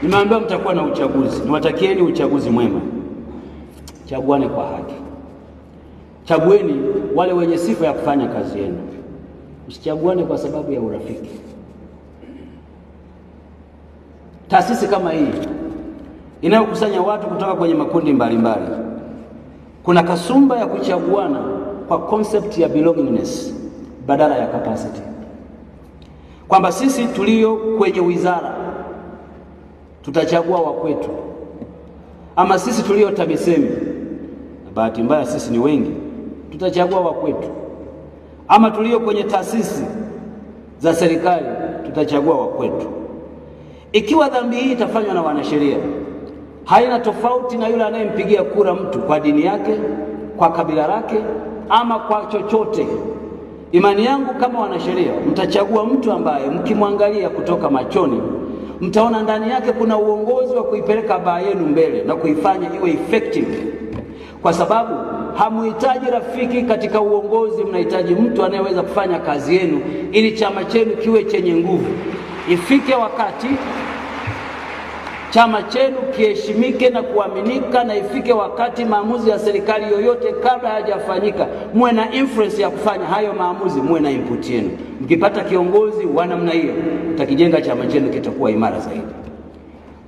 Nimeambiwa mtakuwa na uchaguzi. Niwatakieni uchaguzi mwema. Chaguane kwa haki. Chagueni wale wenye sifa ya kufanya kazi yenu. Msichaguane kwa sababu ya urafiki. Taasisi kama hii inayokusanya watu kutoka kwenye makundi mbalimbali, kuna kasumba ya kuchaguana kwa concept ya belongingness badala ya capacity. Kwamba sisi tulio kwenye wizara tutachagua wa kwetu, ama sisi tulio TAMISEMI, bahati mbaya sisi ni wengi, tutachagua wa kwetu, ama tulio kwenye taasisi za serikali tutachagua wa kwetu. Ikiwa dhambi hii itafanywa na wanasheria, haina tofauti na yule anayempigia kura mtu kwa dini yake, kwa kabila lake, ama kwa chochote. Imani yangu kama wanasheria, mtachagua mtu ambaye mkimwangalia kutoka machoni mtaona ndani yake kuna uongozi wa kuipeleka baa yenu mbele na kuifanya iwe effective. Kwa sababu hamuhitaji rafiki katika uongozi, mnahitaji mtu anayeweza kufanya kazi yenu ili chama chenu kiwe chenye nguvu. Ifike wakati chama chenu kiheshimike na kuaminika, na ifike wakati maamuzi ya serikali yoyote kabla hajafanyika muwe na influence ya kufanya hayo maamuzi, muwe na input yenu. Mkipata kiongozi wa namna hiyo, mtakijenga chama chenu kitakuwa imara zaidi.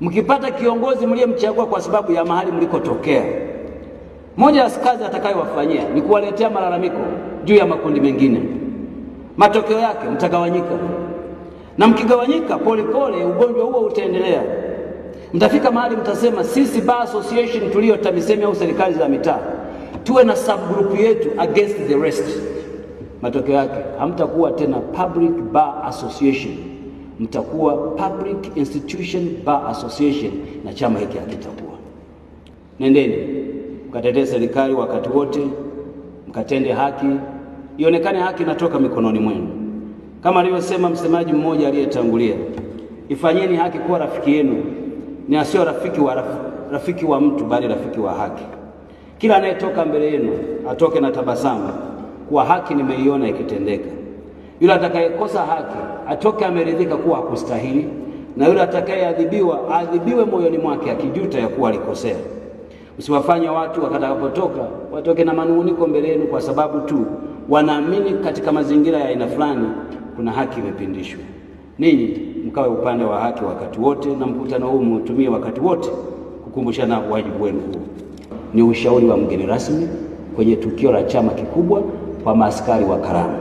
Mkipata kiongozi mliyemchagua kwa sababu ya mahali mlikotokea, moja ya kazi atakayowafanyia ni kuwaletea malalamiko juu ya makundi mengine. Matokeo yake mtagawanyika. Na mkigawanyika, pole ugonjwa huo utaendelea. Mtafika mahali mtasema sisi bar association tulio TAMISEMI au serikali za mitaa tuwe na subgroup yetu against the rest. Matokeo yake hamtakuwa tena public bar association, mtakuwa public institution bar association, na chama hiki hakitakuwa. Nendeni mkatetee serikali wakati wote, mkatende haki, ionekane haki inatoka mikononi mwenu. Kama alivyosema msemaji mmoja aliyetangulia, ifanyeni haki kuwa rafiki yenu, ni asio rafiki wa mtu bali rafiki wa haki. Kila anayetoka mbele yenu atoke na tabasamu kuwa haki nimeiona ikitendeka. Yule atakayekosa haki atoke ameridhika kuwa hakustahili, na yule atakayeadhibiwa adhibiwe moyoni mwake akijuta ya kuwa alikosea. Usiwafanye watu wakatakapotoka watoke na manunguniko mbele yenu kwa sababu tu wanaamini katika mazingira ya aina fulani kuna haki imepindishwa. Ninyi mkawe upande wa haki wakati wote, na mkutano huu mtumie wakati wote kukumbushana wajibu wenu huu. Ni ushauri wa mgeni rasmi kwenye tukio la chama kikubwa kwa maaskari wa Karama.